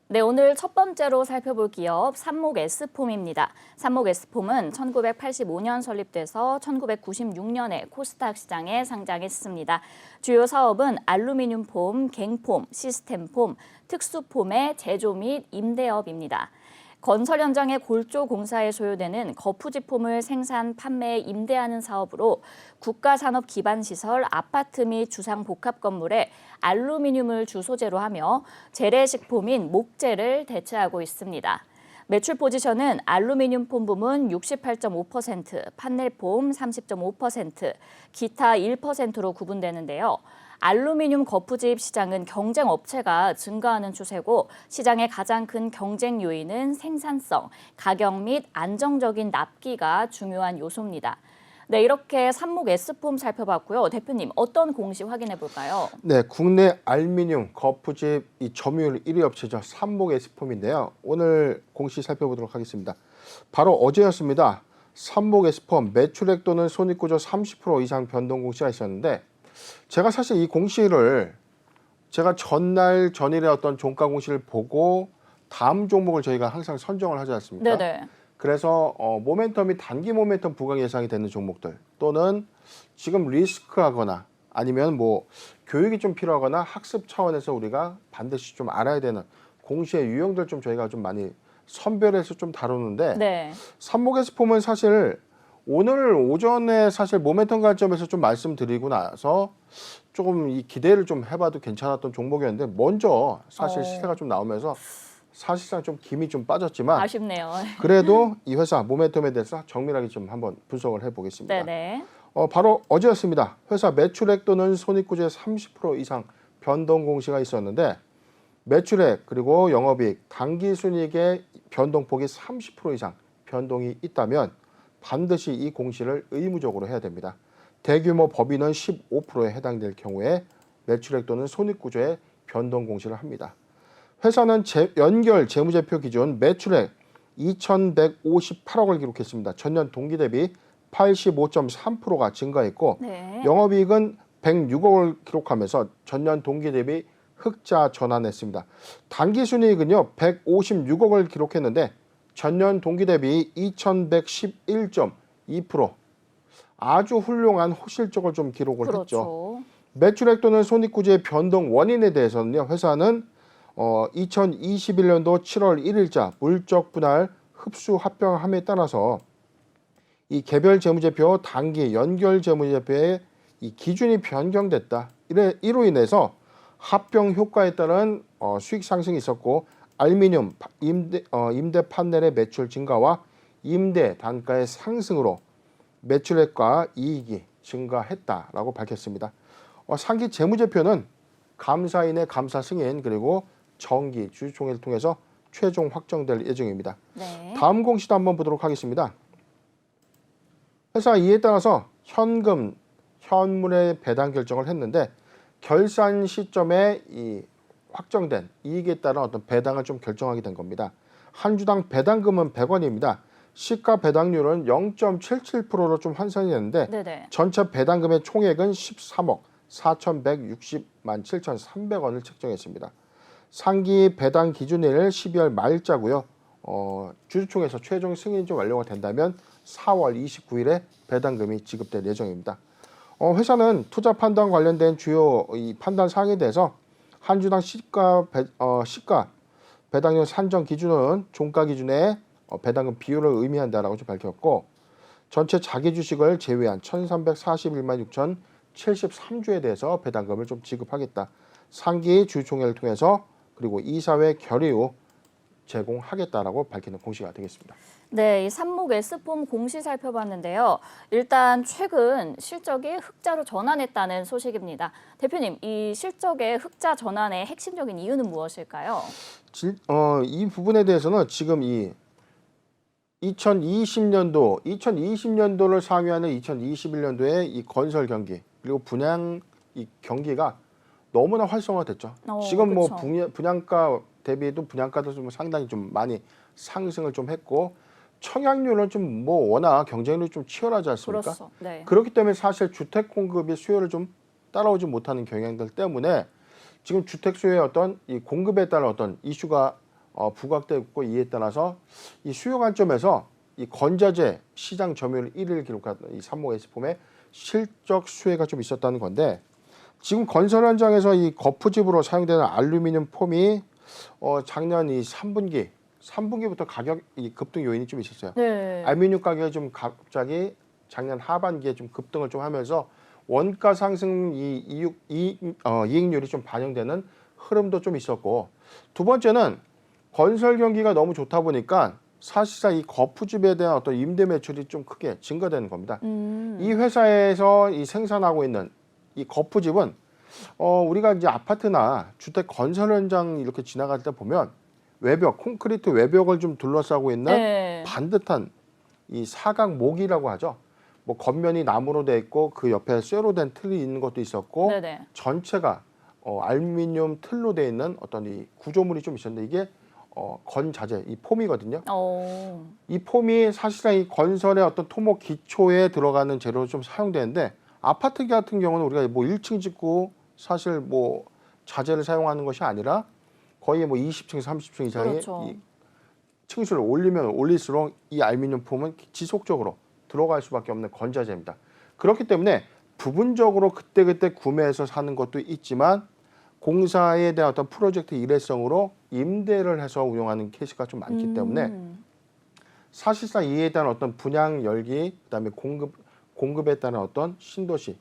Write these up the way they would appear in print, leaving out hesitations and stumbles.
네, 오늘 첫 번째로 살펴볼 기업 삼목에스폼입니다. 삼목에스폼은 1985년 설립돼서 1996년에 코스닥 시장에 상장했습니다. 주요 사업은 알루미늄 폼, 갱폼, 시스템 폼, 특수폼의 제조 및 임대업입니다. 건설 현장의 골조 공사에 소요되는 거푸지 폼을 생산, 판매, 임대하는 사업으로 국가산업기반시설, 아파트 및 주상복합 건물에 알루미늄을 주 소재로 하며 재래식폼인 목재를 대체하고 있습니다. 매출 포지션은 알루미늄 폼 부문 68.5%, 판넬폼 30.5%, 기타 1%로 구분되는데요. 알루미늄 거푸집 시장은 경쟁 업체가 증가하는 추세고 시장의 가장 큰 경쟁 요인은 생산성, 가격 및 안정적인 납기가 중요한 요소입니다. 네, 이렇게 삼목에스폼 살펴봤고요. 대표님, 어떤 공시 확인해 볼까요? 네, 국내 알루미늄 거푸집 이 점유율 1위 업체죠. 삼목에스폼인데요. 오늘 공시 살펴보도록 하겠습니다. 바로 어제였습니다. 삼목에스폼 매출액 또는 손익구조 30% 이상 변동 공시가 있었는데 제가 사실 이 공시를 제가 전일의 어떤 종가 공시를 보고 다음 종목을 저희가 항상 선정을 하지 않습니까? 네네. 그래서 모멘텀이 단기 모멘텀 부각 예상이 되는 종목들 또는 지금 리스크하거나 아니면 뭐 교육이 좀 필요하거나 학습 차원에서 우리가 반드시 좀 알아야 되는 공시의 유형들 좀 저희가 좀 많이 선별해서 좀 다루는데 네. 삼목에스폼은 사실 오늘 오전에 사실 모멘텀 관점에서 좀 말씀드리고 나서 조금 이 기대를 좀 해봐도 괜찮았던 종목이었는데 먼저 사실 시세가 좀 나오면서 사실상 좀 김이 좀 빠졌지만 아쉽네요. 그래도 이 회사 모멘텀에 대해서 정밀하게 좀 한번 분석을 해보겠습니다. 네네. 바로 어제였습니다. 회사 매출액 또는 손익구조의 30% 이상 변동 공시가 있었는데 매출액 그리고 영업이익, 당기순이익의 변동폭이 30% 이상 변동이 있다면 반드시 이 공시를 의무적으로 해야 됩니다. 대규모 법인은 15%에 해당될 경우에 매출액 또는 손익구조의 변동 공시를 합니다. 회사는 연결 재무제표 기준 매출액 2,158억을 기록했습니다. 전년 동기 대비 85.3%가 증가했고 네. 영업이익은 106억을 기록하면서 전년 동기 대비 흑자 전환했습니다. 당기순이익은요 156억을 기록했는데 전년 동기 대비 2,111.2% 아주 훌륭한 호실적을 좀 기록을 했죠. 그렇죠. 매출액 또는 손익구조의 변동 원인에 대해서는요 회사는 2021년도 7월 1일자 물적 분할 흡수 합병함에 따라서 이 개별 재무제표 단기 연결 재무제표의 이 기준이 변경됐다. 이로 인해서 합병 효과에 따른 수익 상승이 있었고 알루미늄 임대 판넬의 매출 증가와 임대 단가의 상승으로 매출액과 이익이 증가했다라고 밝혔습니다. 상기 재무제표는 감사인의 감사 승인 그리고 정기 주주총회를 통해서 최종 확정될 예정입니다. 네. 다음 공시도 한번 보도록 하겠습니다. 회사 이에 따라서 현물의 배당 결정을 했는데 결산 시점에 이 확정된 이익에 따른 어떤 배당을 좀 결정하게 된 겁니다. 한 주당 배당금은 100원입니다. 시가 배당률은 0.77%로 좀 환산이 됐는데 네네. 전체 배당금의 총액은 13억 4,160만 7,300원을 책정했습니다. 상기 배당 기준일 12월 말자고요. 주주총회에서 최종 승인이 좀 완료가 된다면 4월 29일에 배당금이 지급될 예정입니다. 회사는 투자 판단 관련된 주요 이 판단 사항에 대해서 한 주당 시가 배당률 산정 기준은 종가 기준의 배당금 비율을 의미한다라고 좀 밝혔고 전체 자기 주식을 제외한 1,341만 6,073주에 대해서 배당금을 좀 지급하겠다. 상기 주주총회를 통해서 그리고 이사회 결의 후 제공하겠다라고 밝히는 공시가 되겠습니다. 네, 이 삼목에스폼 공시 살펴봤는데요. 일단 최근 실적이 흑자로 전환했다는 소식입니다. 대표님, 이 실적의 흑자 전환의 핵심적인 이유는 무엇일까요? 이 부분에 대해서는 지금 이 2020년도를 상회하는 2021년도의 이 건설 경기 그리고 분양 이 경기가 너무나 활성화됐죠. 지금 뭐 그쵸. 분양가 대비도 분양가도 좀 상당히 좀 많이 상승을 좀 했고 청약률은 좀 뭐 워낙 경쟁률이 좀 치열하지 않습니까? 그렇소. 네. 그렇기 때문에 사실 주택 공급이 수요를 좀 따라오지 못하는 경향들 때문에 지금 주택 수요의 어떤 이 공급에 따른 어떤 이슈가 부각되고 있고 이에 따라서 이 수요 관점에서 이 건자재 시장 점유율 1위를 기록한 이 삼목 S폼의 실적 수혜가 좀 있었다는 건데 지금 건설 현장에서 이 거푸집으로 사용되는 알루미늄 폼이 작년 이 3분기부터 가격 이 급등 요인이 좀 있었어요. 네. 알루미늄 가격이 좀 갑자기 작년 하반기에 좀 급등을 좀 하면서 원가 상승 이익률이 좀 반영되는 흐름도 좀 있었고 두 번째는 건설 경기가 너무 좋다 보니까 사실상 이 거푸집에 대한 어떤 임대 매출이 좀 크게 증가되는 겁니다. 이 회사에서 이 생산하고 있는 이 거푸집은 우리가 이제 아파트나 주택 건설 현장 이렇게 지나갈 때 보면 외벽, 콘크리트 외벽을 좀 둘러싸고 있는 네. 반듯한 이 사각목이라고 하죠. 뭐 겉면이 나무로 돼 있고 그 옆에 쇠로 된 틀이 있는 것도 있었고 네네. 전체가 알루미늄 틀로 돼 있는 어떤 이 구조물이 좀 있었는데 이게 건자재, 이 폼이거든요. 이 폼이 사실상 이 건설의 어떤 토목 기초에 들어가는 재료로 좀 사용되는데 아파트 같은 경우는 우리가 뭐 1층 짓고 사실 뭐 자재를 사용하는 것이 아니라 거의 뭐 20층, 30층 이상의 그렇죠. 이 층수를 올리면 올릴수록 이 알루미늄 폼은 지속적으로 들어갈 수밖에 없는 건자재입니다. 그렇기 때문에 부분적으로 그때그때 구매해서 사는 것도 있지만 공사에 대한 어떤 프로젝트 일회성으로 임대를 해서 운영하는 케이스가 좀 많기 때문에 사실상 이에 대한 어떤 분양 열기, 그다음에 공급에 따른 어떤 신도시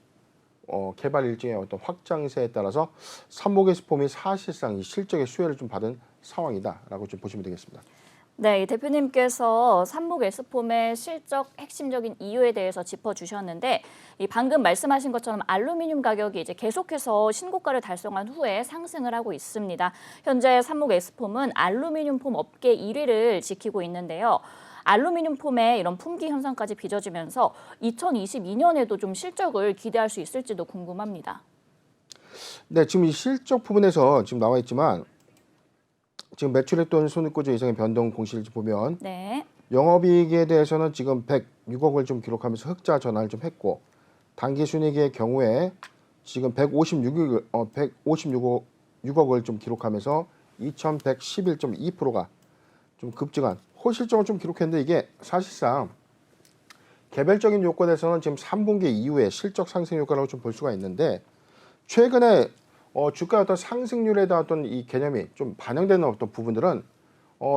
개발 일정의 어떤 확장세에 따라서 삼목의 스폼이 사실상 이 실적의 수혜를 좀 받은 상황이다라고 좀 보시면 되겠습니다. 네, 이 대표님께서 삼목 S폼의 실적 핵심적인 이유에 대해서 짚어주셨는데 이 방금 말씀하신 것처럼 알루미늄 가격이 이제 계속해서 신고가를 달성한 후에 상승을 하고 있습니다. 현재 삼목 S폼은 알루미늄 폼 업계 1위를 지키고 있는데요. 알루미늄 폼의 이런 품귀 현상까지 빚어지면서 2022년에도 좀 실적을 기대할 수 있을지도 궁금합니다. 네, 지금 이 실적 부분에서 지금 나와 있지만 지금 매출액 또는 손익구조 이상의 변동 공시를 보면 네. 영업이익에 대해서는 지금 106억을 좀 기록하면서 흑자 전환을 좀 했고 당기순이익의 경우에 지금 156억을 좀 기록하면서 2,111.2%가 좀 급증한 호실적을 좀 기록했는데 이게 사실상 개별적인 요건에서는 지금 3분기 이후에 실적 상승 효과라고 좀 볼 수가 있는데 최근에 주가의 어떤 상승률에 대한 어떤 이 개념이 좀 반영되는 어떤 부분들은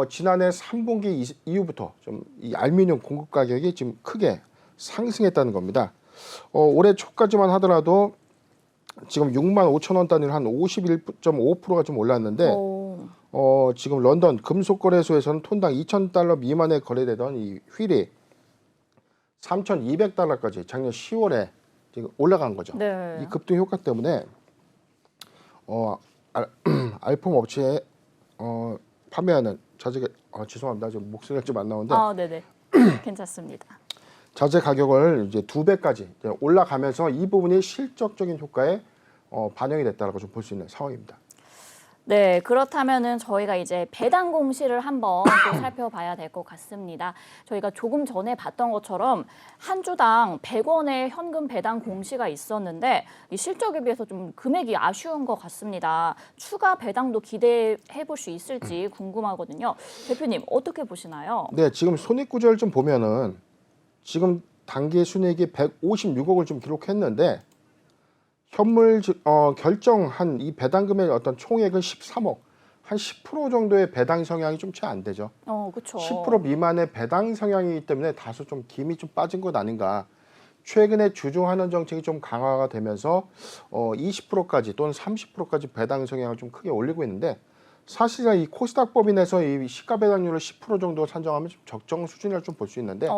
지난해 3분기 이후부터 좀 이 알루미늄 공급 가격이 지금 크게 상승했다는 겁니다. 올해 초까지만 하더라도 지금 6만 5천 원 단위로 한 51.5%가 좀 올랐는데 지금 런던 금속거래소에서는 톤당 2,000달러 미만에 거래되던 이 휠이 3,200달러까지 작년 10월에 지금 올라간 거죠. 네. 이 급등 효과 때문에 알폼 업체에 판매하는 자재 죄송합니다. 지금 목소리가 좀 안 나오는데 네네. 괜찮습니다. 자재 가격을 이제 2배까지 올라가면서 이 부분이 실적적인 효과에 반영이 됐다라고 좀 볼 수 있는 상황입니다. 네, 그렇다면은 저희가 이제 배당 공시를 한번 또 살펴봐야 될 것 같습니다. 저희가 조금 전에 봤던 것처럼 한 주당 100원의 현금 배당 공시가 있었는데 이 실적에 비해서 좀 금액이 아쉬운 것 같습니다. 추가 배당도 기대해 볼 수 있을지 궁금하거든요. 대표님 어떻게 보시나요? 네, 지금 손익구조를 좀 보면은 지금 단기 순이익이 156억을 좀 기록했는데 현물 결정한 이 배당금의 어떤 총액은 13억, 한 10% 정도의 배당 성향이 좀 채 안 되죠. 그렇죠. 10% 미만의 배당 성향이기 때문에 다소 좀 김이 좀 빠진 것 아닌가. 최근에 주주 환원 정책이 좀 강화가 되면서 20%까지 또는 30%까지 배당 성향을 좀 크게 올리고 있는데 사실은 이 코스닥 법인에서 이 시가 배당률을 10% 정도 산정하면 좀 적정 수준이라 좀 볼 수 있는데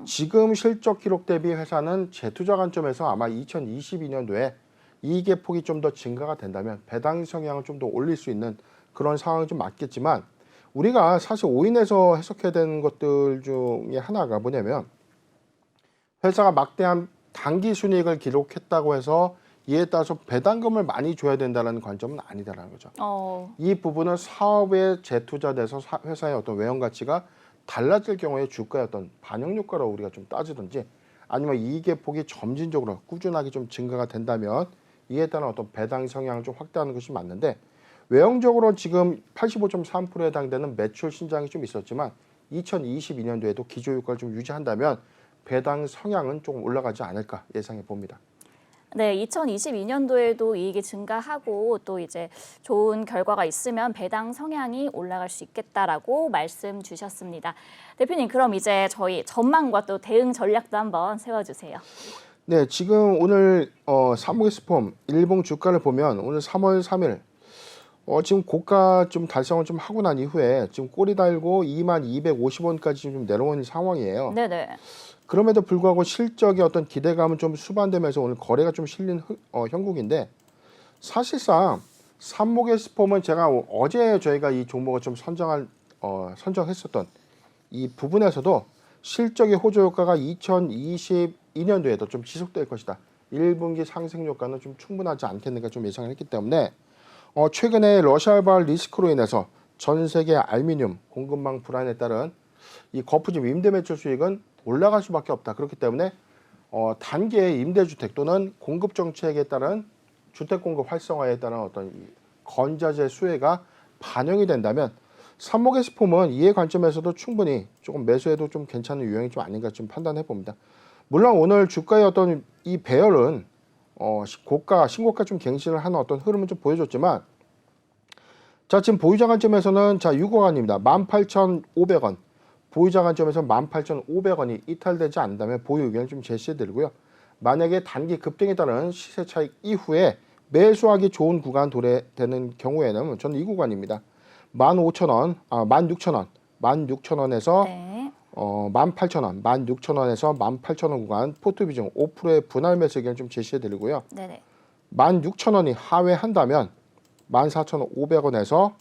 지금 실적 기록 대비 회사는 재투자 관점에서 아마 2022년도에 이익의 폭이 좀 더 증가가 된다면 배당 성향을 좀 더 올릴 수 있는 그런 상황이 좀 맞겠지만 우리가 사실 오인해서 해석해야 되는 것들 중에 하나가 뭐냐면 회사가 막대한 단기 순이익을 기록했다고 해서 이에 따라서 배당금을 많이 줘야 된다는 관점은 아니다라는 거죠. 이 부분은 사업에 재투자돼서 회사의 어떤 외형 가치가 달라질 경우에 주가의 어떤 반영 효과로 우리가 좀 따지든지 아니면 이익의 폭이 점진적으로 꾸준하게 좀 증가가 된다면 이에 따른 어떤 배당 성향을 좀 확대하는 것이 맞는데 외형적으로 지금 85.3%에 해당되는 매출 신장이 좀 있었지만 2022년도에도 기조효과를 좀 유지한다면 배당 성향은 조금 올라가지 않을까 예상해 봅니다. 네, 2022년도에도 이익이 증가하고 또 이제 좋은 결과가 있으면 배당 성향이 올라갈 수 있겠다라고 말씀 주셨습니다. 대표님, 그럼 이제 저희 전망과 또 대응 전략도 한번 세워주세요. 네, 지금 오늘 사모예스폼 일봉 주가를 보면 오늘 3월 3일 지금 고가 좀 달성을 좀 하고 난 이후에 지금 꼬리 달고 2250원까지 좀 내려온 상황이에요. 네네. 그럼에도 불구하고 실적의 어떤 기대감은 좀 수반되면서 오늘 거래가 좀 실린 형국인데 사실상 산모예스폼은 제가 어제 저희가 이 종목을 좀 선정했었던 이 부분에서도 실적의 호조 효과가 2022년도에도 좀 지속될 것이다. 1분기 상승 효과는 좀 충분하지 않겠는가 좀 예상을 했기 때문에 최근에 러시아발 리스크로 인해서 전 세계 알루미늄 공급망 불안에 따른 이 거푸집 임대 매출 수익은 올라갈 수밖에 없다. 그렇기 때문에 단기 임대주택 또는 공급 정책에 따른 주택 공급 활성화에 따른 어떤 이 건자재 수혜가 반영이 된다면 산모예스폼은 이해 관점에서도 충분히 조금 매수해도 좀 괜찮은 유형이 좀 아닌가 좀 판단해 봅니다. 물론 오늘 주가의 어떤 이 배열은 신고가 좀 갱신을 하는 어떤 흐름을 좀 보여줬지만 자 지금 보유자 관점에서는 자 6호관입니다. 18,500원 보유자 관점에서 18,500원이 이탈되지 않는다면 보유 의견을 좀 제시해드리고요. 만약에 단기 급등에 따른 시세 차익 이후에 매수하기 좋은 구간 도래되는 경우에는 저는 이 구간입니다. 15,000원, 16,000원, 16,000원에서 네. 18,000원, 16,000원에서 18,000원 구간 포트 비중 5%의 분할 매수 의견을 좀 제시해드리고요. 네네. 16,000원이 하회한다면 14,500원에서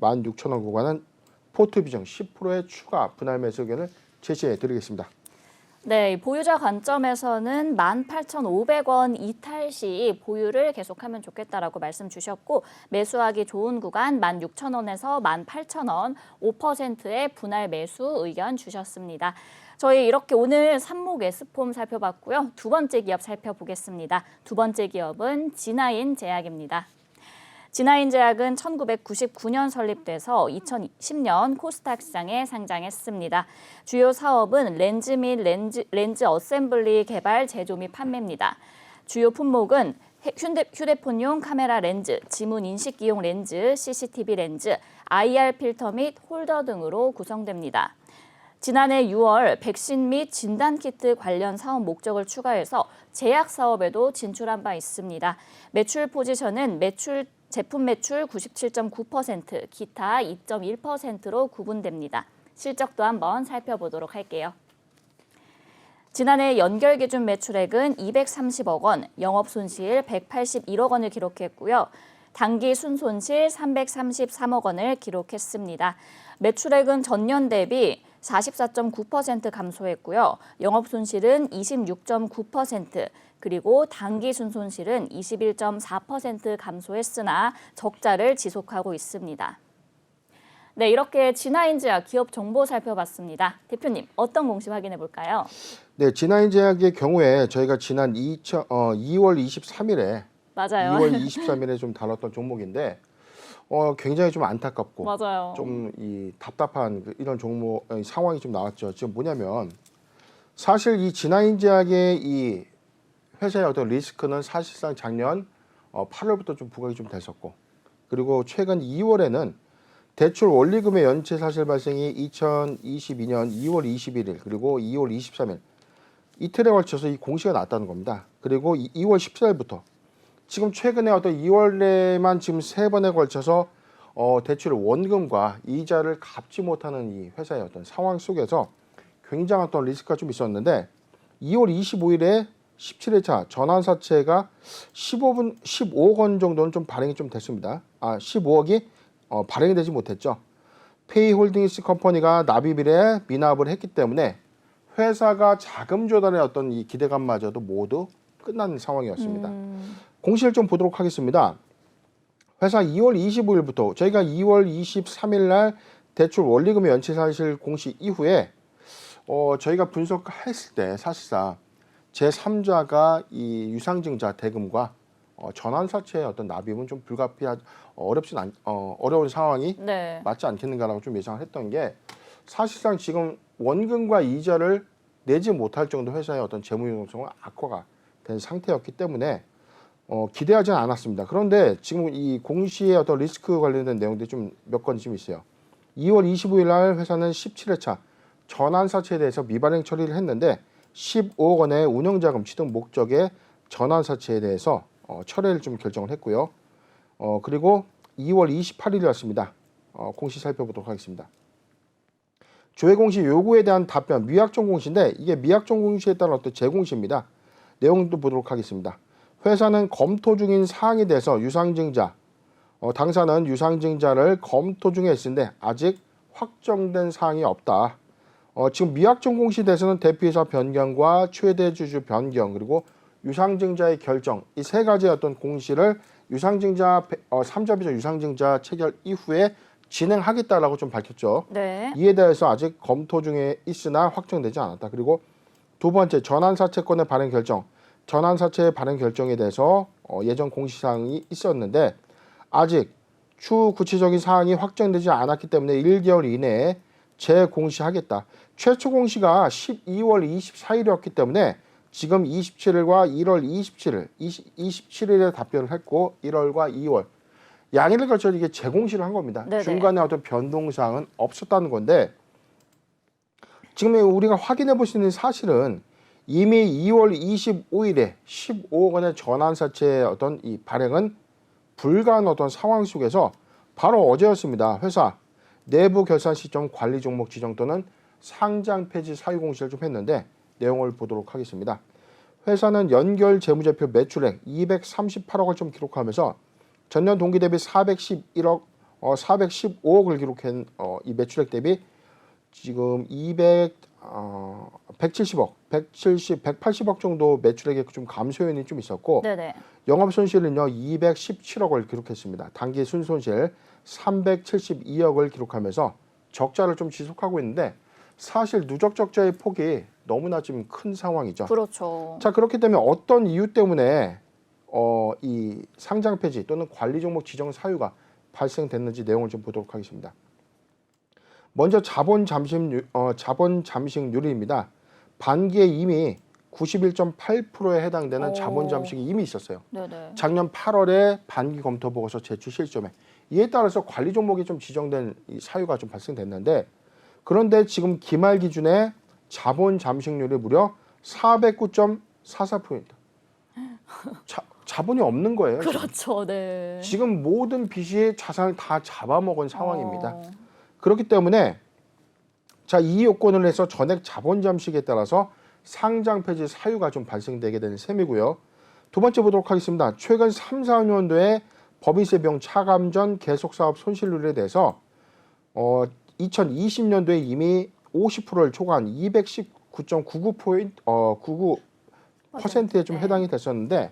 16,000원 구간은 포트 비중 10%의 추가 분할 매수 의견을 제시해 드리겠습니다. 네, 보유자 관점에서는 18,500원 이탈 시 보유를 계속하면 좋겠다라고 말씀 주셨고 매수하기 좋은 구간 16,000원에서 18,000원 5%의 분할 매수 의견 주셨습니다. 저희 이렇게 오늘 산모예스폼 살펴봤고요. 두 번째 기업 살펴보겠습니다. 두 번째 기업은 진아인 제약입니다. 진아인 제약은 1999년 설립돼서 2010년 코스닥 시장에 상장했습니다. 주요 사업은 렌즈 및 렌즈 어셈블리 개발, 제조 및 판매입니다. 주요 품목은 휴대폰용 카메라 렌즈, 지문 인식기용 렌즈, CCTV 렌즈, IR 필터 및 홀더 등으로 구성됩니다. 지난해 6월 백신 및 진단키트 관련 사업 목적을 추가해서 제약 사업에도 진출한 바 있습니다. 매출 포지션은 제품 매출 97.9%, 기타 2.1%로 구분됩니다. 실적도 한번 살펴보도록 할게요. 지난해 연결 기준 매출액은 230억 원, 영업 손실 181억 원을 기록했고요. 당기 순손실 333억 원을 기록했습니다. 매출액은 전년 대비 44.9% 감소했고요. 영업 손실은 26.9%, 그리고 당기 순손실은 21.4% 감소했으나 적자를 지속하고 있습니다. 네, 이렇게 진아인제약 기업 정보 살펴봤습니다. 대표님, 어떤 공시 확인해 볼까요? 네, 진아인제약의 경우에 저희가 지난 2월 23일에 맞아요. 2월 23일에 좀 다뤘던 종목인데 굉장히 좀 안타깝고 맞아요. 좀 이 답답한 이런 종목 상황이 좀 나왔죠. 지금 뭐냐면 사실 이 진아인제약의 이 회사의 어떤 리스크는 사실상 작년 8월부터 좀 부각이 좀 됐었고 그리고 최근 2월에는 대출 원리금의 연체 사실 발생이 2022년 2월 21일 그리고 2월 23일 이틀에 걸쳐서 이 공시가 났다는 겁니다. 그리고 2월 14일부터 지금 최근에 어떤 2월에만 지금 3번에 걸쳐서 대출 원금과 이자를 갚지 못하는 이 회사의 어떤 상황 속에서 굉장한 어떤 리스크가 좀 있었는데 2월 25일에 17회차 전환사채가 15억 원 정도는 좀 발행이 좀 됐습니다. 15억이 발행이 되지 못했죠. 페이홀딩스 컴퍼니가 납입일에 미납을 했기 때문에 회사가 자금 조달의 어떤 이 기대감마저도 모두 끝난 상황이었습니다. 공시를 좀 보도록 하겠습니다. 회사 2월 25일부터 저희가 2월 23일 날 대출 원리금의 연체 사실 공시 이후에 저희가 분석했을 때 사실상 제3자가 이 유상증자 대금과 전환사채의 어떤 납입은 좀 어려운 상황이 네. 맞지 않겠는가라고 좀 예상을 했던 게 사실상 지금 원금과 이자를 내지 못할 정도 회사의 어떤 재무 유동성은 악화가 된 상태였기 때문에 기대하지는 않았습니다. 그런데 지금 이 공시의 어떤 리스크 관련된 내용들이 좀 몇 건이 좀 있어요. 2월 25일 날 회사는 17회차 전환사채에 대해서 미발행 처리를 했는데 15억 원의 운영자금 취득 목적의 전환사채에 대해서 철회를 좀 결정을 했고요. 그리고 2월 28일이었습니다. 공시 살펴보도록 하겠습니다. 조회 공시 요구에 대한 답변, 미확정 공시인데 이게 미확정 공시에 따른 어떤 재공시입니다. 내용도 보도록 하겠습니다. 회사는 검토 중인 사항에 대해서 유상증자, 당사는 유상증자를 검토 중에 있는데 아직 확정된 사항이 없다. 지금 미확정 공시에 대해서는 대표이사 변경과 최대 주주 변경 그리고 유상증자의 결정 이 세 가지의 어떤 공시를 유상증자 3자 비전 유상증자 체결 이후에 진행하겠다라고 좀 밝혔죠. 네. 이에 대해서 아직 검토 중에 있으나 확정되지 않았다. 그리고 두 번째 전환사채권의 발행 결정. 전환사채의 발행 결정에 대해서 예전 공시사항이 있었는데 아직 추후 구체적인 사항이 확정되지 않았기 때문에 1개월 이내에 재공시하겠다. 최초 공시가 12월 24일이었기 때문에 지금 27일과 1월 27일에 답변을 했고 1월과 2월 양일을 걸쳐 이게 재공시를 한 겁니다. 네네. 중간에 어떤 변동사항은 없었다는 건데 지금 우리가 확인해 볼 수 있는 사실은 이미 2월 25일에 15억 원의 전환사채의 어떤 이 발행은 불가한 어떤 상황 속에서 바로 어제였습니다. 회사 내부 결산 시점 관리 종목 지정 또는 상장 폐지 사유 공시를 좀 했는데 내용을 보도록 하겠습니다. 회사는 연결 재무제표 매출액 238억을 좀 기록하면서 전년 동기 대비 415억을 기록한 이 매출액 대비 지금 180억 정도 매출액에 좀 감소 요인이 좀 있었고 네네. 영업 손실은요 217억을 기록했습니다. 단기 순손실 372억을 기록하면서 적자를 좀 지속하고 있는데 사실 누적 적자의 폭이 너무나 지금 큰 상황이죠. 그렇죠. 자 그렇기 때문에 어떤 이유 때문에 이 상장 폐지 또는 관리 종목 지정 사유가 발생됐는지 내용을 좀 보도록 하겠습니다. 먼저 자본 잠식률입니다. 반기에 이미 91.8%에 해당되는 자본 잠식이 이미 있었어요. 네네. 작년 8월에 반기 검토 보고서 제출 실점에 이에 따라서 관리 종목이 좀 지정된 이 사유가 좀 발생됐는데 그런데 지금 기말 기준에 자본 잠식률이 무려 409.44%입니다. 자본이 없는 거예요. 그렇죠. 네. 지금 모든 빚이 자산을 다 잡아먹은 상황입니다. 그렇기 때문에 자, 이 요건을 해서 전액 자본 잠식에 따라서 상장 폐지 사유가 좀 발생되게 되는 셈이고요. 두 번째 보도록 하겠습니다. 최근 3, 4년도에 법인세 비용 차감 전 계속 사업 손실률에 대해서 2020년도에 이미 50%를 초과한 219.99%에 좀 해당이 됐었는데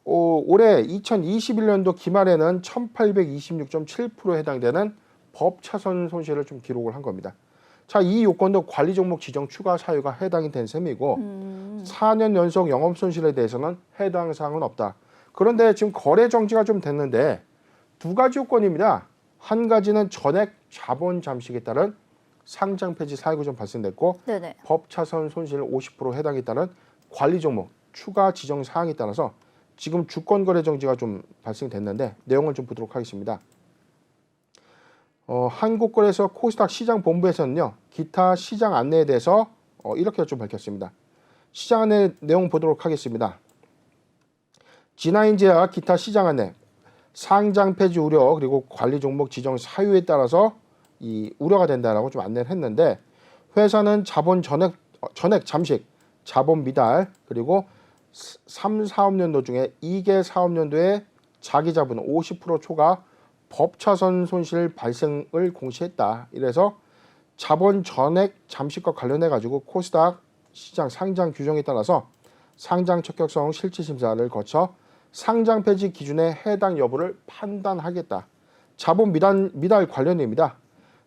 올해 2021년도 기말에는 1826.7%에 해당되는 법차선 손실을 좀 기록을 한 겁니다. 자, 이 요건도 관리 종목 지정 추가 사유가 해당이 된 셈이고 4년 연속 영업 손실에 대해서는 해당 사항은 없다. 그런데 지금 거래 정지가 좀 됐는데 두 가지 요건입니다. 한 가지는 전액 자본 잠식에 따른 상장 폐지 사유가 좀 발생됐고 네네. 법차선 손실 50% 해당에 따른 관리 종목 추가 지정 사항에 따라서 지금 주권 거래 정지가 좀 발생됐는데 내용을 좀 보도록 하겠습니다. 한국거래소 코스닥 시장 본부에서는요 기타 시장 안내에 대해서 이렇게 좀 밝혔습니다. 시장 안내 내용 보도록 하겠습니다. 진화인재와 기타 시장 안내, 상장 폐지 우려 그리고 관리 종목 지정 사유에 따라서 이 우려가 된다라고 좀 안내를 했는데 회사는 자본 전액 잠식, 자본 미달 그리고 3, 4업년도 중에 2개 사업년도에 자기 자본 50% 초과 법차선 손실 발생을 공시했다. 이래서 자본 전액 잠식과 관련해 가지고 코스닥 시장 상장 규정에 따라서 상장 적격성 실질 심사를 거쳐 상장 폐지 기준에 해당 여부를 판단하겠다. 자본 미달 관련입니다.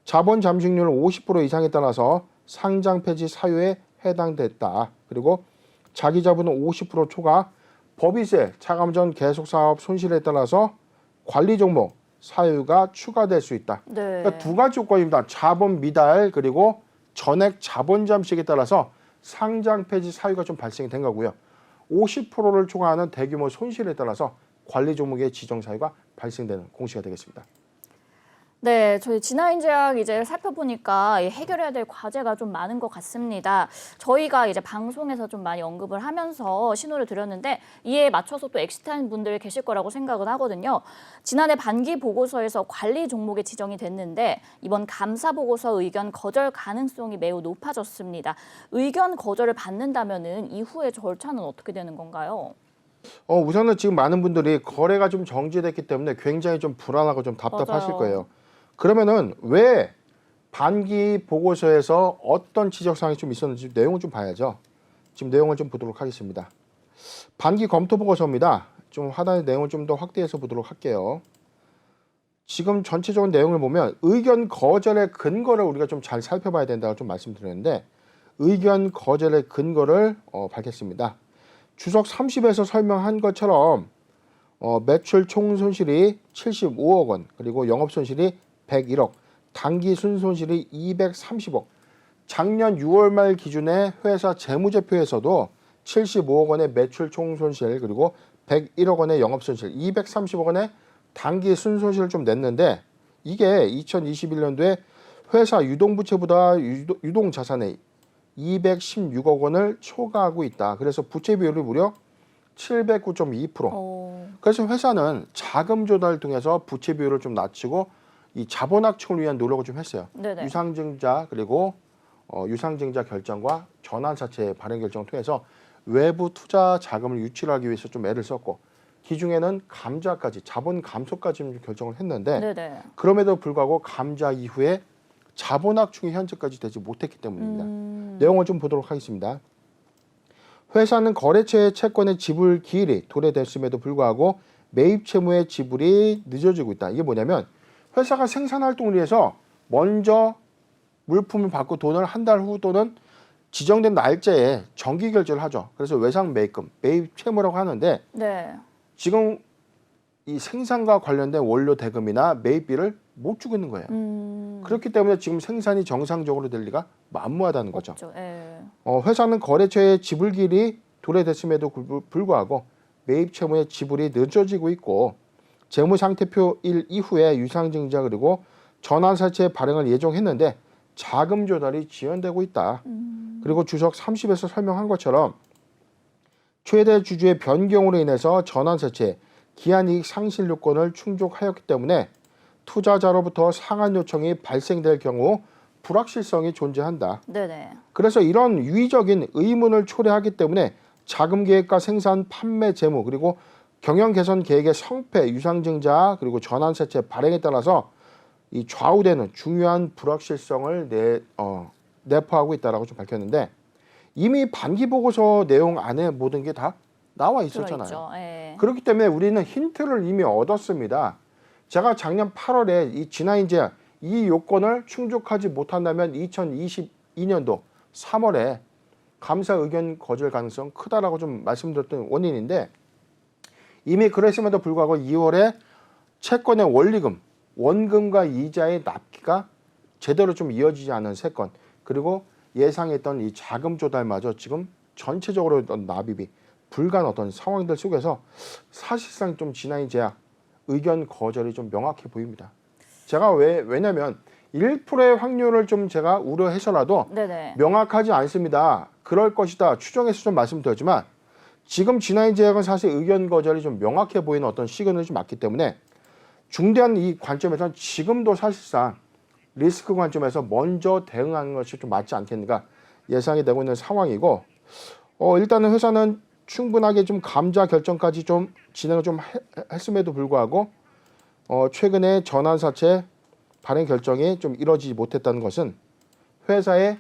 자본 잠식률 50% 이상에 따라서 상장 폐지 사유에 해당됐다. 그리고 자기 자본은 50% 초과 법인세, 차감전 계속 사업 손실에 따라서 관리 종목 사유가 추가될 수 있다. 네. 그러니까 두 가지 조건입니다. 자본 미달 그리고 전액 자본 잠식에 따라서 상장 폐지 사유가 좀 발생이 된 거고요. 50%를 초과하는 대규모 손실에 따라서 관리 종목의 지정 사유가 발생되는 공시가 되겠습니다. 네, 저희 진화인제약 이제 살펴보니까 해결해야 될 과제가 좀 많은 것 같습니다. 저희가 이제 방송에서 좀 많이 언급을 하면서 신호를 드렸는데 이에 맞춰서 또 엑시트한 분들 계실 거라고 생각은 하거든요. 지난해 반기 보고서에서 관리 종목에 지정이 됐는데 이번 감사 보고서 의견 거절 가능성이 매우 높아졌습니다. 의견 거절을 받는다면은 이후의 절차는 어떻게 되는 건가요? 우선은 지금 많은 분들이 거래가 좀 정지됐기 때문에 굉장히 좀 불안하고 좀 답답하실 맞아요. 거예요. 그러면은 왜 반기 보고서에서 어떤 지적사항이 좀 있었는지 내용을 좀 봐야죠. 지금 내용을 좀 보도록 하겠습니다. 반기 검토 보고서입니다. 좀 하단의 내용을 좀 더 확대해서 보도록 할게요. 지금 전체적인 내용을 보면 의견 거절의 근거를 우리가 좀 잘 살펴봐야 된다고 좀 말씀드렸는데 의견 거절의 근거를 밝혔습니다. 주석 30에서 설명한 것처럼 매출 총 손실이 75억 원, 그리고 영업 손실이 101억, 당기 순손실이 230억. 작년 6월 말 기준에 회사 재무제표에서도 75억 원의 매출 총 손실, 그리고 101억 원의 영업 손실, 230억 원의 당기 순손실을 좀 냈는데 이게 2021년도에 회사 유동부채보다 유동자산의 216억 원을 초과하고 있다. 그래서 부채 비율이 무려 709.2%. 그래서 회사는 자금 조달을 통해서 부채 비율을 좀 낮추고 이 자본 확충을 위한 노력을 좀 했어요. 네네. 유상증자 그리고 유상증자 결정과 전환사채 발행 결정을 통해서 외부 투자 자금을 유치하기 위해서 좀 애를 썼고 기중에는 감자까지 자본 감소까지 좀 결정을 했는데 네네. 그럼에도 불구하고 감자 이후에 자본 확충이 현재까지 되지 못했기 때문입니다. 내용을 좀 보도록 하겠습니다. 회사는 거래처의 채권의 지불 기일이 도래됐음에도 불구하고 매입 채무의 지불이 늦어지고 있다. 이게 뭐냐면 회사가 생산 활동을 위해서 먼저 물품을 받고 돈을 한 달 후 또는 지정된 날짜에 정기 결제를 하죠. 그래서 외상 매입금, 매입 채무라고 하는데 네. 지금 이 생산과 관련된 원료 대금이나 매입비를 못 주고 있는 거예요. 그렇기 때문에 지금 생산이 정상적으로 될 리가 만무하다는 거죠. 없죠. 예. 회사는 거래처의 지불 기일이 도래됐음에도 불구하고 매입 채무의 지불이 늦어지고 있고 재무상태표 일 이후에 유상증자 그리고 전환사채 발행을 예정했는데 자금 조달이 지연되고 있다. 그리고 주석 30에서 설명한 것처럼 최대 주주의 변경으로 인해서 전환사채 기한이익 상실 요건을 충족하였기 때문에 투자자로부터 상환 요청이 발생될 경우 불확실성이 존재한다. 네네. 그래서 이런 유의적인 의문을 초래하기 때문에 자금 계획과 생산, 판매 재무 그리고 경영 개선 계획의 성패, 유상증자 그리고 전환사채 발행에 따라서 이 좌우되는 중요한 불확실성을 내포하고 있다라고 좀 밝혔는데 이미 반기 보고서 내용 안에 모든 게 다 나와 있었잖아요. 들어있죠. 예. 그렇기 때문에 우리는 힌트를 이미 얻었습니다. 제가 작년 8월에 이 진화인제 이 요건을 충족하지 못한다면 2022년도 3월에 감사 의견 거절 가능성 크다라고 좀 말씀드렸던 원인인데 이미 그랬음에도 불구하고 2월에 채권의 원리금, 원금과 이자의 납기가 제대로 좀 이어지지 않은 세 건 그리고 예상했던 이 자금 조달마저 지금 전체적으로 어떤 납입이 불가한 어떤 상황들 속에서 사실상 좀 진화인 제약 의견 거절이 좀 명확해 보입니다. 제가 왜냐면 1%의 확률을 좀 제가 우려해서라도 네네. 명확하지 않습니다. 그럴 것이다 추정해서 좀 말씀드렸지만 지금 진화인 제약은 사실 의견 거절이 좀 명확해 보이는 어떤 시그널이 좀 맞기 때문에 중대한 이 관점에서는 지금도 사실상 리스크 관점에서 먼저 대응하는 것이 좀 맞지 않겠는가 예상이 되고 있는 상황이고 일단은 회사는 충분하게 좀 감자 결정까지 좀 진행을 좀 했음에도 불구하고 최근에 전환사채 발행 결정이 좀 이루어지지 못했다는 것은 회사의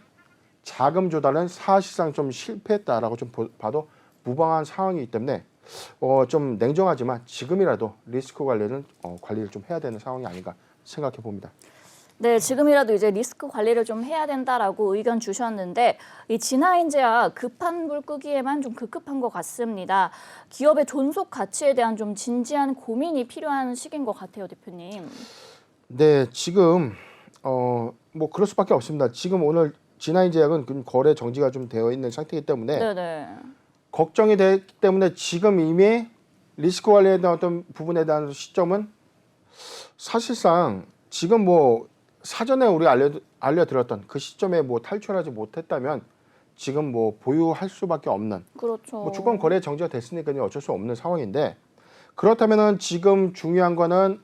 자금 조달은 사실상 좀 실패했다라고 좀 봐도 무방한 상황이기 때문에 좀 냉정하지만 지금이라도 리스크 관리는 관리를 좀 해야 되는 상황이 아닌가 생각해 봅니다. 네, 지금이라도 이제 리스크 관리를 좀 해야 된다라고 의견 주셨는데 이 진화인재야 급한 불 끄기에만 좀 급급한 것 같습니다. 기업의 존속 가치에 대한 좀 진지한 고민이 필요한 시기인 것 같아요, 대표님. 네, 지금 뭐 그럴 수밖에 없습니다. 지금 오늘 진화인제약은 그 거래 정지가 좀 되어 있는 상태이기 때문에 네네. 걱정이 되기 때문에 지금 이미 리스크 관리에 대한 어떤 부분에 대한 시점은 사실상 지금 뭐 사전에 우리 알려드렸던 그 시점에 뭐 탈출하지 못했다면 지금 뭐 보유할 수밖에 없는 그렇죠. 뭐 주권 거래 정지가 됐으니까요 어쩔 수 없는 상황인데 그렇다면은 지금 중요한 거는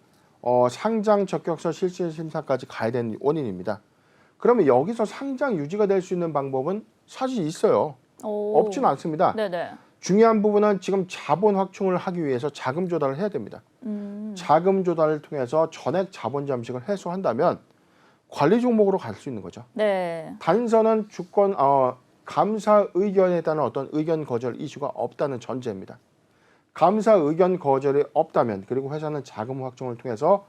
상장 적격서 실질 심사까지 가야 되는 원인입니다. 그러면 여기서 상장 유지가 될 수 있는 방법은 사실 있어요. 없지는 않습니다. 네네. 중요한 부분은 지금 자본 확충을 하기 위해서 자금 조달을 해야 됩니다. 자금 조달을 통해서 전액 자본 잠식을 해소한다면 관리 종목으로 갈 수 있는 거죠. 네. 단서는 주권 감사 의견에 따른 어떤 의견 거절 이슈가 없다는 전제입니다. 감사 의견 거절이 없다면 그리고 회사는 자금 확충을 통해서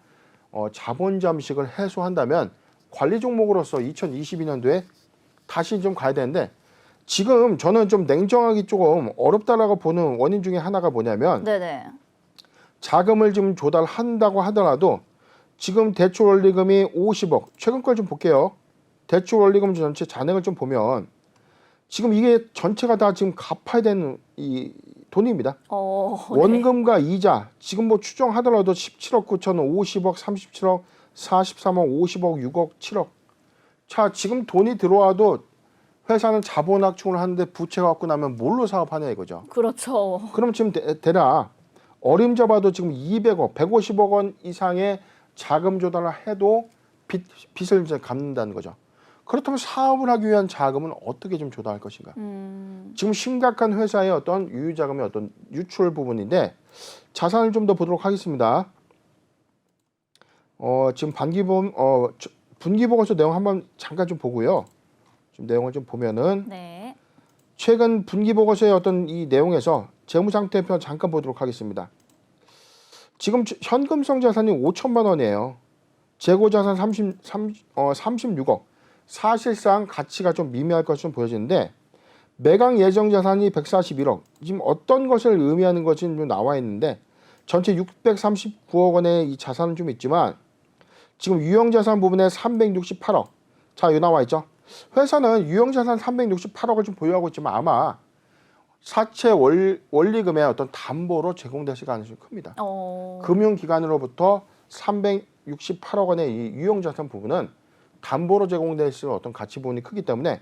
자본 잠식을 해소한다면 관리 종목으로서 2022년도에 다시 좀 가야 되는데 지금 저는 좀 냉정하기 조금 어렵다라고 보는 원인 중에 하나가 뭐냐면 네네. 자금을 좀 조달한다고 하더라도 지금 대출 원리금이 50억 최근 걸 좀 볼게요. 대출 원리금 전체 잔액을 좀 보면 지금 이게 전체가 다 지금 갚아야 되는 이 돈입니다. 네. 원금과 이자 지금 뭐 추정하더라도 17억 9천 50억 37억 43억 50억 6억 7억 자 지금 돈이 들어와도 회사는 자본 확충을 하는데 부채가 갖고 나면 뭘로 사업하냐 이거죠. 그렇죠. 그럼 지금 대략 어림잡아도 지금 200억 150억 원 이상의 자금 조달을 해도 빚을 이제 갚는다는 거죠. 그렇다면 사업을 하기 위한 자금은 어떻게 좀 조달할 것인가? 지금 심각한 회사의 어떤 유유자금의 어떤 유출 부분인데 자산을 좀 더 보도록 하겠습니다. 지금 분기보고서 내용 한번 잠깐 좀 보고요. 좀 내용을 좀 보면은 네. 최근 분기보고서의 어떤 이 내용에서 재무상태표 잠깐 보도록 하겠습니다. 지금 현금성 자산이 5천만 원이에요. 재고자산 36억. 사실상 가치가 좀 미미할 것처럼 보여지는데 매각 예정 자산이 141억. 지금 어떤 것을 의미하는 것이 좀 나와 있는데 전체 639억 원의 이 자산은 좀 있지만 지금 유형자산 부분에 368억. 자, 여기 나와 있죠. 회사는 유형자산 368억을 좀 보유하고 있지만 아마 사채 원리금의 어떤 담보로 제공될 가능성이 큽니다. 금융기관으로부터 368억 원의 이 유형자산 부분은 담보로 제공될 수 있는 어떤 가치 부분이 크기 때문에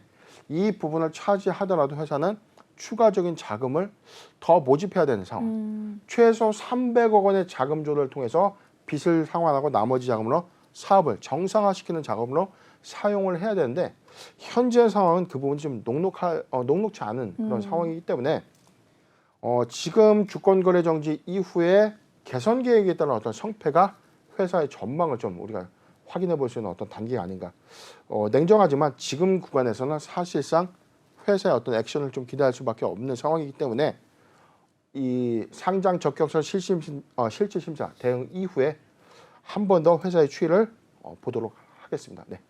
이 부분을 차지하더라도 회사는 추가적인 자금을 더 모집해야 되는 상황. 최소 300억 원의 자금 조달을 통해서 빚을 상환하고 나머지 자금으로 사업을 정상화시키는 작업으로 사용을 해야 되는데 현재 상황은 그 부분이 좀 녹록치 않은 그런 상황이기 때문에 지금 주권거래 정지 이후에 개선 계획에 따른 어떤 성패가 회사의 전망을 좀 우리가 확인해 볼 수 있는 어떤 단계가 아닌가. 냉정하지만 지금 구간에서는 사실상 회사의 어떤 액션을 좀 기대할 수밖에 없는 상황이기 때문에 이 상장 적격서 실질 심사 대응 이후에 한 번 더 회사의 추이를 보도록 하겠습니다. 네.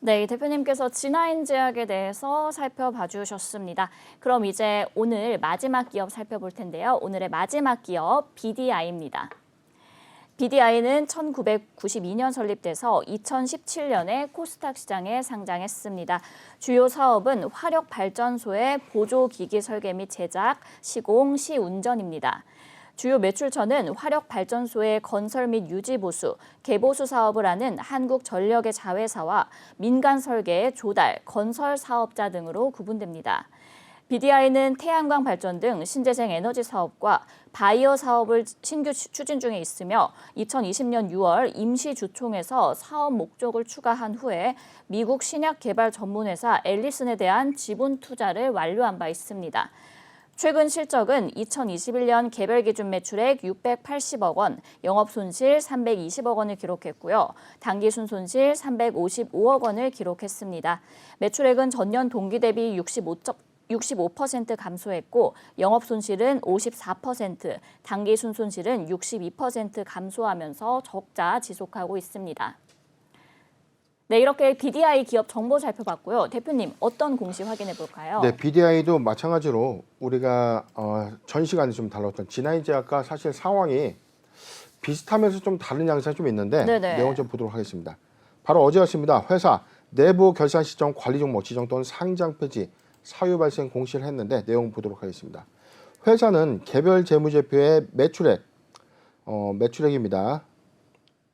네, 대표님께서 진화인제약에 대해서 살펴봐 주셨습니다. 그럼 이제 오늘 마지막 기업 살펴볼 텐데요. 오늘의 마지막 기업 BDI입니다. BDI는 1992년 설립돼서 2017년에 코스닥 시장에 상장했습니다. 주요 사업은 화력발전소의 보조기기 설계 및 제작, 시공, 시운전입니다. 주요 매출처는 화력발전소의 건설 및 유지 보수, 개보수 사업을 하는 한국전력의 자회사와 민간 설계, 조달, 건설 사업자 등으로 구분됩니다. BDI는 태양광 발전 등 신재생 에너지 사업과 바이오 사업을 신규 추진 중에 있으며 2020년 6월 임시 주총에서 사업 목적을 추가한 후에 미국 신약 개발 전문회사 앨리슨에 대한 지분 투자를 완료한 바 있습니다. 최근 실적은 2021년 개별 기준 매출액 680억 원, 영업 손실 320억 원을 기록했고요. 당기 순손실 355억 원을 기록했습니다. 매출액은 전년 동기 대비 65% 감소했고 영업 손실은 54%, 당기 순손실은 62% 감소하면서 적자 지속하고 있습니다. 네, 이렇게 BDI 기업 정보 살펴봤고요. 대표님, 어떤 공시 확인해 볼까요? 네, BDI도 마찬가지로 우리가 전 시간에 좀 다뤘던 G9제약과 사실 상황이 비슷하면서 좀 다른 양상이 좀 있는데 네네. 내용 좀 보도록 하겠습니다. 바로 어제였습니다. 회사 내부 결산 시점 관리 종목 지정 또는 상장 폐지 사유 발생 공시를 했는데 내용 보도록 하겠습니다. 회사는 개별 재무제표의 매출액입니다.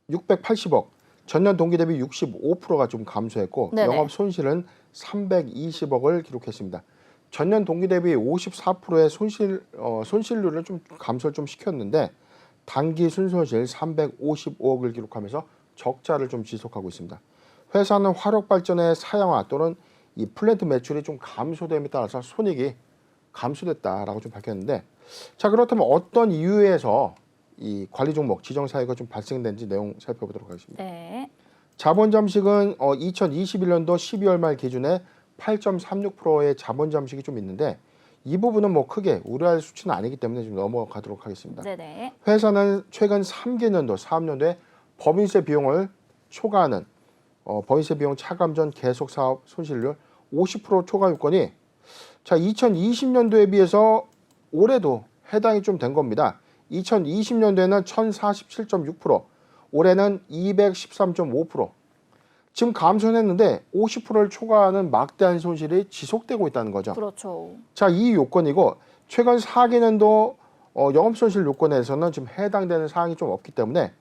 680억, 전년 동기 대비 65%가 좀 감소했고 네네. 영업 손실은 320억을 기록했습니다. 전년 동기 대비 54%의 손실률을 좀 감소를 좀 시켰는데 단기 순손실 355억을 기록하면서 적자를 좀 지속하고 있습니다. 회사는 화력 발전의 사양화 또는 이 플랜트 매출이 좀 감소됨에 따라서 손익이 감소됐다라고 좀 밝혔는데, 자 그렇다면 어떤 이유에서 이 관리 종목 지정 사유가 좀 발생된지 내용 살펴보도록 하겠습니다. 네. 자본 잠식은 2021년도 12월 말 기준에 8.36%의 자본 잠식이 좀 있는데 이 부분은 뭐 크게 우려할 수치는 아니기 때문에 좀 넘어가도록 하겠습니다. 네네. 회사는 최근 3개년도, 4년도에 법인세 비용을 초과하는 법인세 비용 차감 전 계속 사업 손실률 50% 초과 요건이 자 2020년도에 비해서 올해도 해당이 좀 된 겁니다. 2020년도에는 1047.6%, 올해는 213.5%. 지금 감소했는데 50%를 초과하는 막대한 손실이 지속되고 있다는 거죠. 그렇죠. 자, 이 요건이고 최근 4개년도 영업손실 요건에서는 지금 해당되는 사항이 좀 없기 때문에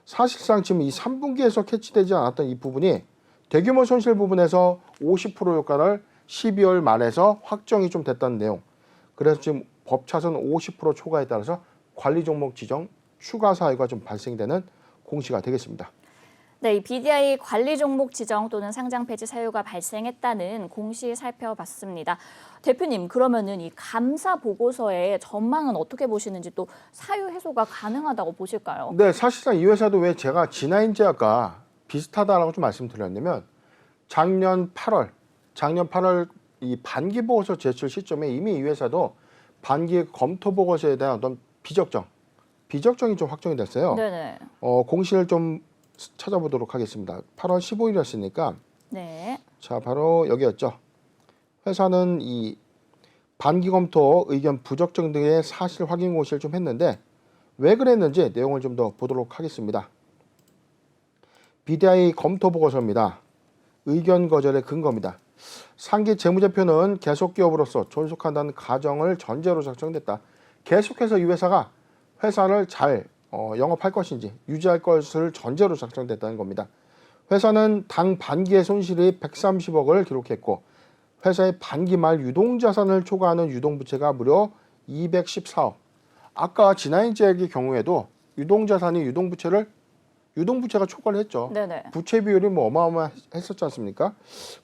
사실상 지금 이 3분기에서 캐치되지 않았던 이 부분이 대규모 손실 부분에서 50% 효과를 12월 말에서 확정이 좀 됐다는 내용. 그래서 지금 법차선 50% 초과에 따라서 관리 종목 지정 추가 사유가 좀 발생되는 공시가 되겠습니다. 네, 이 BDI 관리 종목 지정 또는 상장 폐지 사유가 발생했다는 공시 살펴봤습니다. 대표님, 그러면은 이 감사 보고서의 전망은 어떻게 보시는지 또 사유 해소가 가능하다고 보실까요? 네, 사실상 이 회사도 왜 제가 G9제약과 비슷하다라고 좀 말씀드렸냐면 작년 8월 이 반기 보고서 제출 시점에 이미 이 회사도 반기 검토 보고서에 대한 어떤 비적정이 좀 확정이 됐어요. 네네. 공시를 좀 찾아보도록 하겠습니다. 8월 15일이었으니까 네. 자 바로 여기였죠. 회사는 이 반기 검토 의견 부적정 등의 사실 확인 공시를 좀 했는데 왜 그랬는지 내용을 좀 더 보도록 하겠습니다. BDI 검토 보고서입니다. 의견 거절의 근거입니다. 상기 재무제표는 계속 기업으로서 존속한다는 가정을 전제로 작성됐다. 계속해서 이 회사가 회사를 잘 영업할 것인지 유지할 것을 전제로 작성됐다는 겁니다. 회사는 당 반기의 손실이 130억을 기록했고 회사의 반기 말 유동자산을 초과하는 유동부채가 무려 214억. 아까 G9제약의 경우에도 유동부채가 초과를 했죠. 네네. 부채 비율이 뭐 어마어마했었지 않습니까?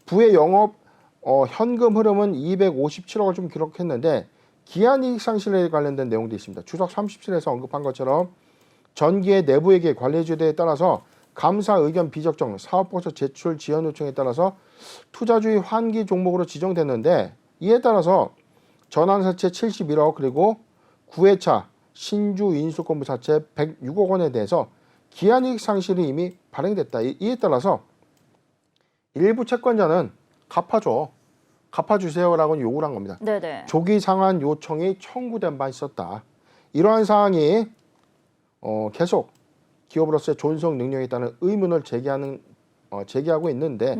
부의 영업 현금 흐름은 257억을 좀 기록했는데 기한이익 상실에 관련된 내용도 있습니다. 주석 37에서 언급한 것처럼 전기의 내부회계 관리주대에 따라서 감사 의견 비적정 사업보고서 제출 지연 요청에 따라서 투자주의 환기 종목으로 지정됐는데 이에 따라서 전환사채 71억 그리고 9회차 신주 인수권부 사채 106억 원에 대해서 기한이익 상실이 이미 발행됐다. 이에 따라서 일부 채권자는 갚아주세요라고 요구를 한 겁니다. 네네. 조기 상환 요청이 청구된 바 있었다. 이러한 사항이 계속 기업으로서의 존속 능력에 따른 의문을 제기하고 있는데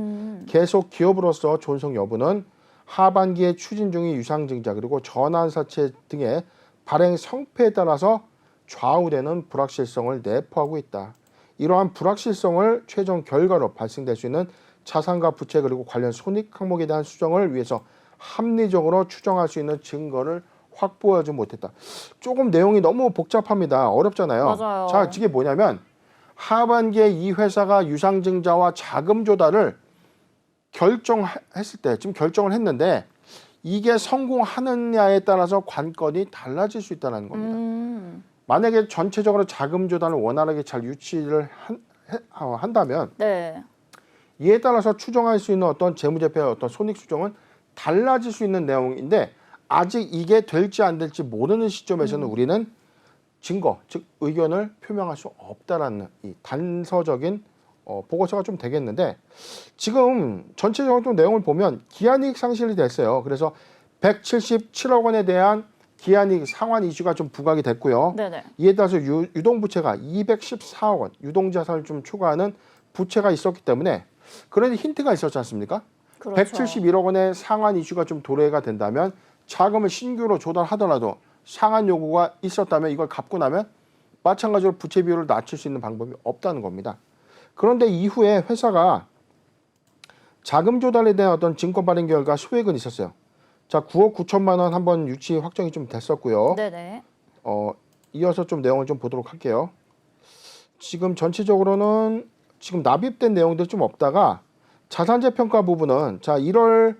계속 기업으로서 존속 여부는 하반기에 추진 중인 유상증자 그리고 전환사채 등의 발행 성패에 따라서 좌우되는 불확실성을 내포하고 있다. 이러한 불확실성을 최종 결과로 발생될 수 있는 자산과 부채 그리고 관련 손익 항목에 대한 수정을 위해서 합리적으로 추정할 수 있는 증거를 확보하지 못했다. 조금 내용이 너무 복잡합니다. 어렵잖아요. 맞아요. 자, 이게 뭐냐면 하반기에 이 회사가 유상증자와 자금 조달을 결정했을 때 지금 결정을 했는데 이게 성공하느냐에 따라서 관건이 달라질 수 있다는 겁니다. 만약에 전체적으로 자금 조달을 원활하게 잘 유치를 한다면 네. 이에 따라서 추정할 수 있는 어떤 재무제표의 어떤 손익 수정은 달라질 수 있는 내용인데 아직 이게 될지 안 될지 모르는 시점에서는 우리는 증거, 즉 의견을 표명할 수 없다라는 이 단서적인 보고서가 좀 되겠는데 지금 전체적으로 좀 내용을 보면 기한이익 상실이 됐어요. 그래서 177억 원에 대한 기한이익 상환 이슈가 좀 부각이 됐고요. 네네. 이에 따라서 유동부채가 214억 원, 유동자산을 좀 추가하는 부채가 있었기 때문에 그런 힌트가 있었지 않습니까? 그렇죠. 171억 원의 상환 이슈가 좀 도래가 된다면 자금을 신규로 조달하더라도 상환 요구가 있었다면 이걸 갚고 나면 마찬가지로 부채 비율을 낮출 수 있는 방법이 없다는 겁니다. 그런데 이후에 회사가 자금 조달에 대한 어떤 증권 발행 결과 소액은 있었어요. 자, 9억 9천만 원 한번 유치 확정이 좀 됐었고요. 네네. 이어서 좀 내용을 좀 보도록 할게요. 지금 전체적으로는 지금 납입된 내용들 좀 없다가 자산재 평가 부분은 자 1월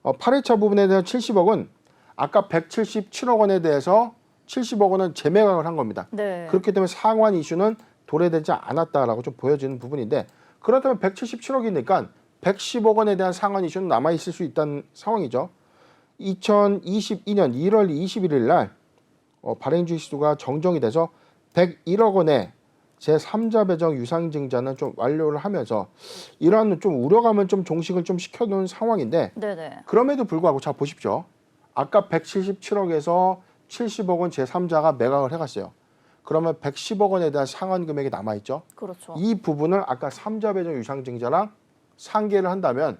8회차 부분에 대한 70억은 아까 177억 원에 대해서 70억 원은 재매각을 한 겁니다. 네. 그렇기 때문에 상환 이슈는 도래되지 않았다라고 좀 보여지는 부분인데 그렇다면 177억이니까 110억 원에 대한 상환 이슈는 남아 있을 수 있다는 상황이죠. 2022년 1월 21일 날 발행 주식수가 정정이 돼서 101억 원의 제3자 배정 유상증자는 좀 완료를 하면서 이러한 좀 우려감은 좀 종식을 좀 시켜놓은 상황인데 네네. 그럼에도 불구하고 자 보십시오. 아까 177억에서 70억 원 제3자가 매각을 해갔어요. 그러면 110억 원에 대한 상환 금액이 남아있죠. 그렇죠. 이 부분을 아까 3자 배정 유상증자랑 상계를 한다면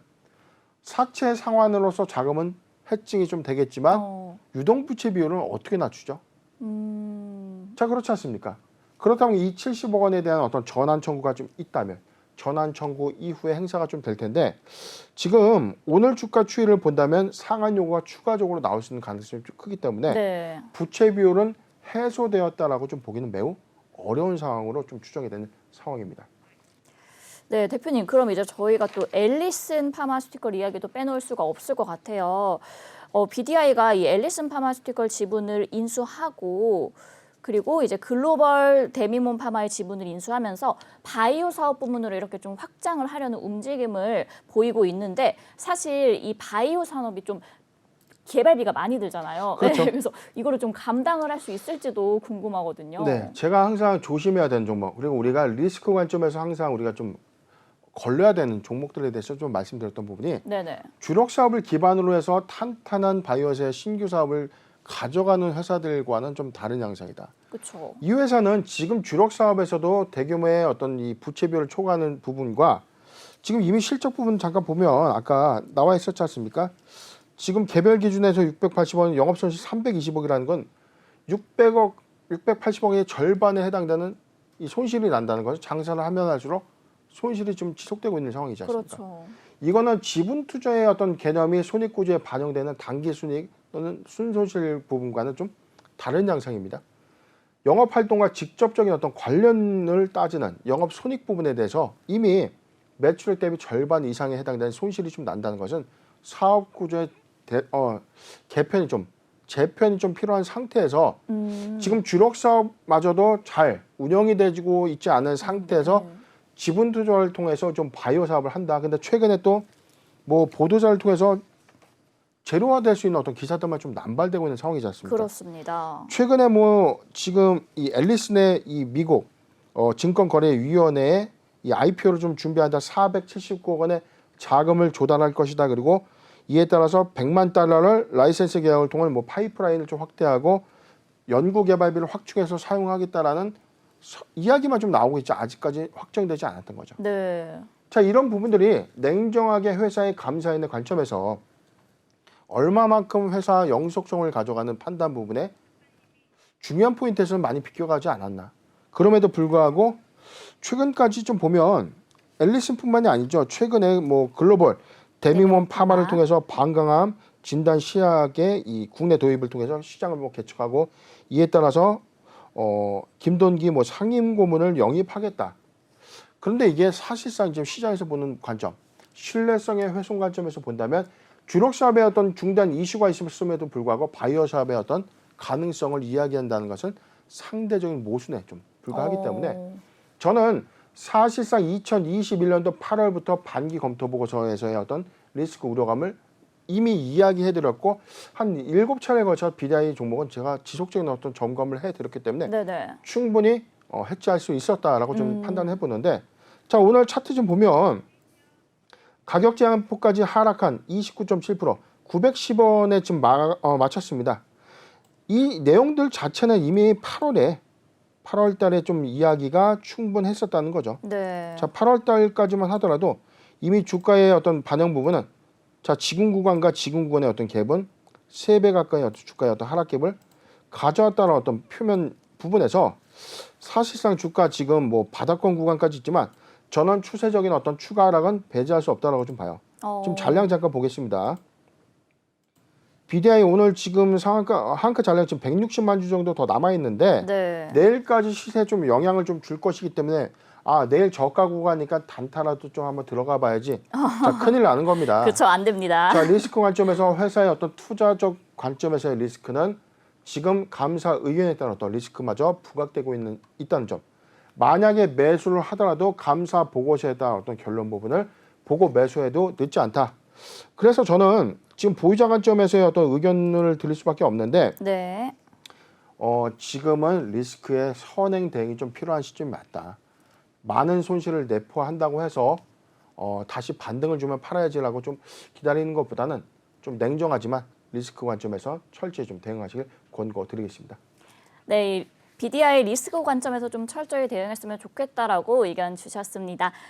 사채 상환으로서 자금은 해칭이 좀 되겠지만 유동부채 비율은 어떻게 낮추죠? 자 그렇지 않습니까? 그렇다면 이 70억 원에 대한 어떤 전환 청구가 좀 있다면 전환 청구 이후에 행사가 좀 될 텐데 지금 오늘 주가 추이를 본다면 상환 요구가 추가적으로 나올 수 있는 가능성이 좀 크기 때문에 네. 부채 비율은 해소되었다라고 좀 보기는 매우 어려운 상황으로 좀 추정이 되는 상황입니다. 네, 대표님, 그럼 이제 저희가 또 앨리슨 파마스티컬 이야기도 빼놓을 수가 없을 것 같아요. BDI가 이 앨리슨 파마스티컬 지분을 인수하고 그리고 이제 글로벌 데미몬 파마의 지분을 인수하면서 바이오 사업 부문으로 이렇게 좀 확장을 하려는 움직임을 보이고 있는데 사실 이 바이오 산업이 좀 개발비가 많이 들잖아요. 그렇죠. 네, 그래서 이거를 좀 감당을 할 수 있을지도 궁금하거든요. 네, 제가 항상 조심해야 되는 종목 그리고 우리가 리스크 관점에서 항상 우리가 좀 걸려야 되는 종목들에 대해서 좀 말씀드렸던 부분이 네네. 주력 사업을 기반으로 해서 탄탄한 바이오의 신규 사업을 가져가는 회사들과는 좀 다른 양상이다. 그렇죠. 이 회사는 지금 주력 사업에서도 대규모의 어떤 이 부채 비율을 초과하는 부분과 지금 이미 실적 부분 잠깐 보면 아까 나와 있었지 않습니까? 지금 개별 기준에서 680원, 영업 손실 320억이라는 건 600억, 680억의 절반에 해당되는 이 손실이 난다는 것은 장사를 하면 할수록 손실이 좀 지속되고 있는 상황이지 않습니까? 그렇죠. 이거는 지분 투자의 어떤 개념이 손익 구조에 반영되는 단기 순이익 또는 순손실 부분과는 좀 다른 양상입니다. 영업 활동과 직접적인 어떤 관련을 따지는 영업 손익 부분에 대해서 이미 매출액 대비 절반 이상에 해당되는 손실이 좀 난다는 것은 사업 구조의 개편이 좀 재편이 좀 필요한 상태에서 지금 주력 사업마저도 잘 운영이 되고 있지 않은 상태에서 지분 투자를 통해서 좀 바이오 사업을 한다. 근데 최근에 또 뭐 보도자를 통해서 제로화될 수 있는 어떤 기사들만 좀 남발되고 있는 상황이지 않습니까? 그렇습니다. 최근에 뭐 지금 이 앨리슨의 이 미국 증권거래위원회에 이 IPO를 좀 준비한다 479억 원의 자금을 조달할 것이다. 그리고 이에 따라서 100만 달러를 라이센스 계약을 통해 뭐 파이프라인을 좀 확대하고 연구개발비를 확충해서 사용하겠다라는 이야기만 좀 나오고 있지 아직까지 확정되지 않았던 거죠. 네. 자, 이런 부분들이 냉정하게 회사의 감사인의 관점에서 얼마만큼 회사 영속성을 가져가는 판단 부분에 중요한 포인트에서는 많이 비껴가지 않았나. 그럼에도 불구하고 최근까지 좀 보면 앨리슨뿐만이 아니죠. 최근에 뭐 글로벌 데미몬 파마를 통해서 방광암 진단 시약의 이 국내 도입을 통해서 시장을 뭐 개척하고 이에 따라서 김돈기 뭐 상임 고문을 영입하겠다. 그런데 이게 사실상 지금 시장에서 보는 관점, 신뢰성의 훼손 관점에서 본다면 주력 사업의 어떤 중단 이슈가 있음에도 불구하고 바이오 사업의 어떤 가능성을 이야기한다는 것은 상대적인 모순에 좀 불과하기 때문에 저는 사실상 2021년도 8월부터 반기 검토 보고서에서의 어떤 리스크 우려감을 이미 이야기해드렸고 한 7차례에 걸쳐 BDI 종목은 제가 지속적인 어떤 점검을 해드렸기 때문에 네네. 충분히 해치할 수 있었다라고 좀 판단해 보는데 자, 오늘 차트 좀 보면 가격 제한폭까지 하락한 29.7%, 910원에 지금 마쳤습니다. 이 내용들 자체는 이미 8월 달에 좀 이야기가 충분했었다는 거죠. 네. 자, 8월 달까지만 하더라도 이미 주가의 어떤 반영 부분은 자, 지금 구간과 지금 구간의 어떤 갭은 3배 가까이 어떤 주가의 어떤 하락 갭을 가져왔다는 어떤 표면 부분에서 사실상 주가 지금 뭐 바닥권 구간까지 있지만 전원 추세적인 어떤 추가 하락은 배제할 수 없다라고 좀 봐요. 좀 잔량 잠깐 보겠습니다. BDI 오늘 지금 한가 잔량 지금 160만 주 정도 더 남아 있는데 네. 내일까지 시세에 좀 영향을 좀 줄 것이기 때문에 내일 저가 구간이니까 단타라도 좀 한번 들어가 봐야지. 자, 큰일 나는 겁니다. 그렇죠. 안 됩니다. 자, 리스크 관점에서 회사의 어떤 투자적 관점에서의 리스크는 지금 감사 의견에 따른 어떤 리스크마저 부각되고 있다는 점. 만약에 매수를 하더라도 감사 보고서에 따른 어떤 결론 부분을 보고 매수해도 늦지 않다. 그래서 저는 지금 보유자 관점에서의 어떤 의견을 드릴 수밖에 없는데 네. 지금은 리스크의 선행 대응이 좀 필요한 시점이 맞다. 많은 손실을 내포한다고 해서 다시 반등을 주면 팔아야지라고 좀 기다리는 것보다는 좀 냉정하지만 리스크 관점에서 철저히 좀 대응하시길 권고드리겠습니다. 네. BDI 리스크 관점에서 좀 철저히 대응했으면 좋겠다라고 의견 주셨습니다.